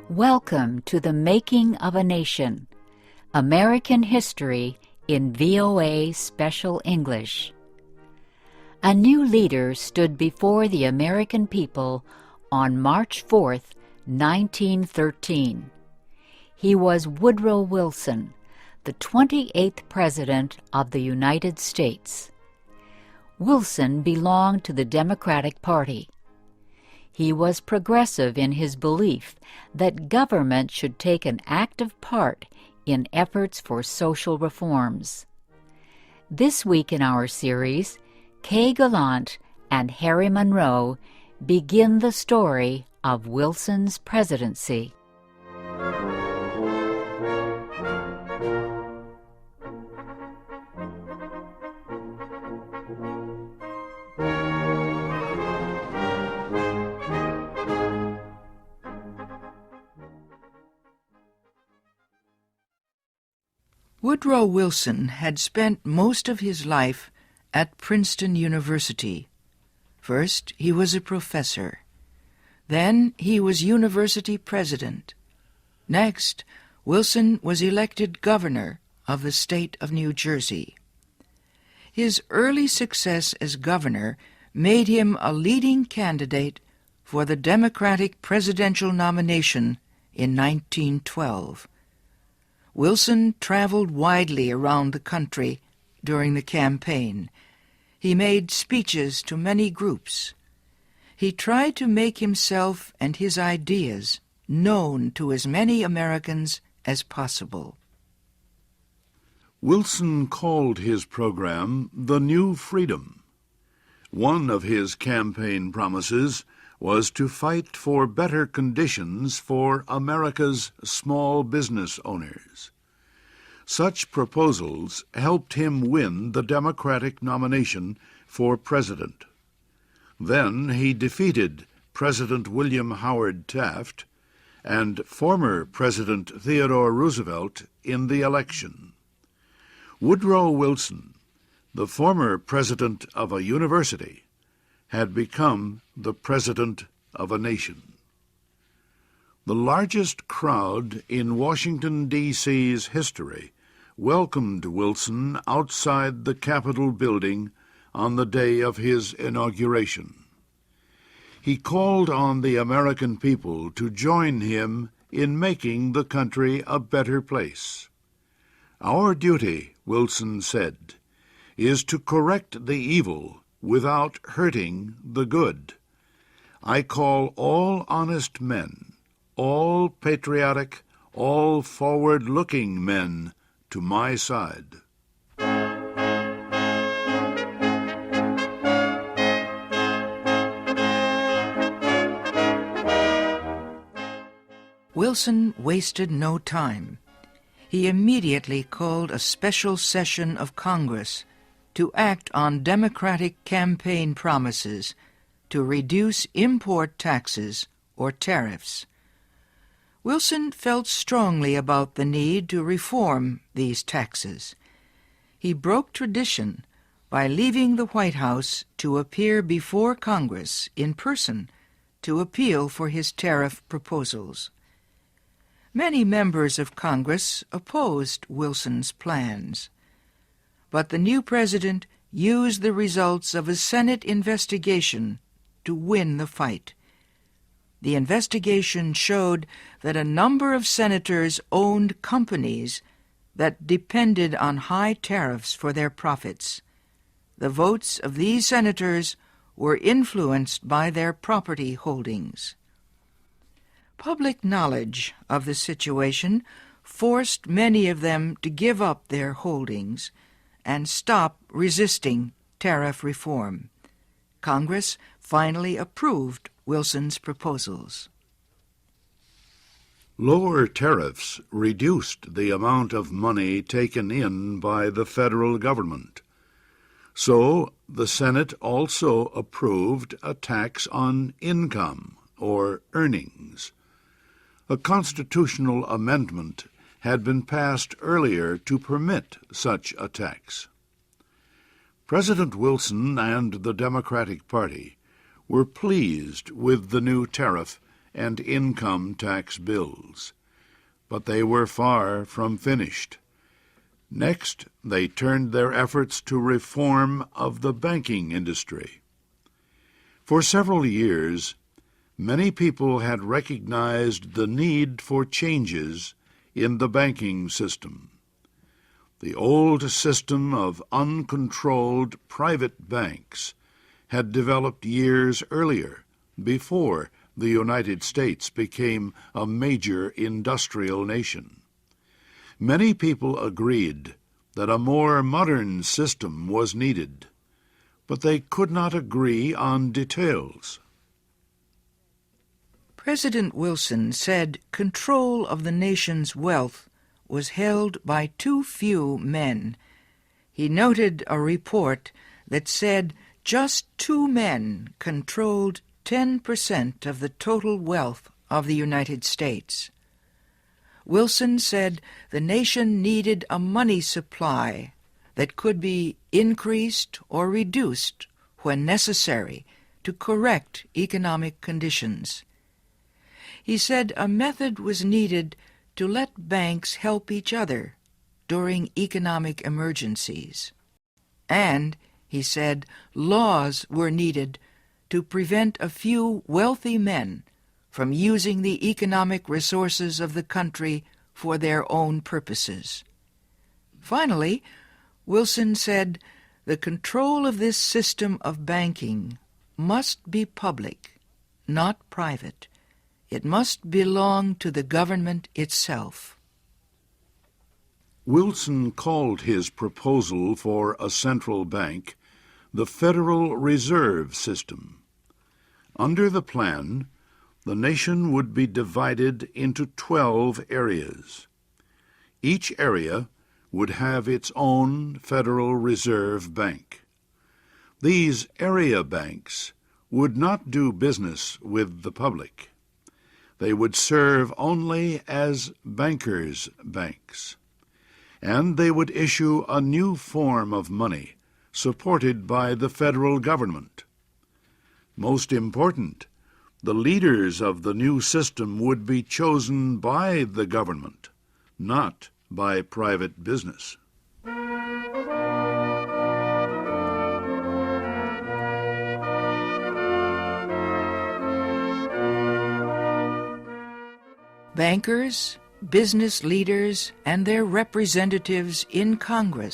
Welcome to the Making of a Nation, American History in VOA Special English. A new leader stood before the American people on March 4th, 1913. He was Woodrow Wilson, the 28th President of the United States. Wilson belonged to the Democratic Party. He was progressive in his belief that government should take an active part in efforts for social reforms. This week in our series, Kay Gallant and Harry Monroe begin the story of Wilson's presidency. Woodrow Wilson had spent most of his life at Princeton University. First, he was a professor. Then, he was university president. Next, Wilson was elected governor of the state of New Jersey. His early success as governor made him a leading candidate for the Democratic presidential nomination in 1912. Wilson traveled widely around the country during the campaign. He made speeches to many groups. He tried to make himself and his ideas known to as many Americans as possible. Wilson called his program the New Freedom. One of his campaign promises was to fight for better conditions for America's small business owners. Such proposals helped him win the Democratic nomination for president. Then he defeated President William Howard Taft and former President Theodore Roosevelt in the election. Woodrow Wilson, the former president of a university, had become the president of a nation. The largest crowd in Washington, D.C.'s history welcomed Wilson outside the Capitol building on the day of his inauguration. He called on the American people to join him in making the country a better place. "Our duty," Wilson said, "is to correct the evil without hurting the good. I call all honest men, all patriotic, all forward-looking men to my side." Wilson wasted no time. He immediately called a special session of Congress to act on Democratic campaign promises to reduce import taxes or tariffs. Wilson felt strongly about the need to reform these taxes. He broke tradition by leaving the White House to appear before Congress in person to appeal for his tariff proposals. Many members of Congress opposed Wilson's plans, but the new president used the results of a Senate investigation to win the fight. The investigation showed that a number of senators owned companies that depended on high tariffs for their profits. The votes of these senators were influenced by their property holdings. Public knowledge of the situation forced many of them to give up their holdings and stop resisting tariff reform. Congress finally approved Wilson's proposals. Lower tariffs reduced the amount of money taken in by the federal government. So the Senate also approved a tax on income or earnings. A constitutional amendment had been passed earlier to permit such a tax. President Wilson and the Democratic Party were pleased with the new tariff and income tax bills. But they were far from finished. Next, they turned their efforts to reform of the banking industry. For several years, many people had recognized the need for changes in the banking system. The old system of uncontrolled private banks had developed years earlier, before the United States became a major industrial nation. Many people agreed that a more modern system was needed, but they could not agree on details. President Wilson said control of the nation's wealth was held by too few men. He noted a report that said just 2 men controlled 10% of the total wealth of the United States. Wilson said the nation needed a money supply that could be increased or reduced when necessary to correct economic conditions. He said a method was needed to let banks help each other during economic emergencies. And, he said, laws were needed to prevent a few wealthy men from using the economic resources of the country for their own purposes. Finally, Wilson said the control of this system of banking must be public, not private. It must belong to the government itself. Wilson called his proposal for a central bank the Federal Reserve System. Under the plan, the nation would be divided into 12 areas. Each area would have its own Federal Reserve Bank. These area banks would not do business with the public. They would serve only as bankers' banks, and they would issue a new form of money supported by the federal government. Most important, the leaders of the new system would be chosen by the government, not by private business. Bankers, business leaders, and their representatives in Congress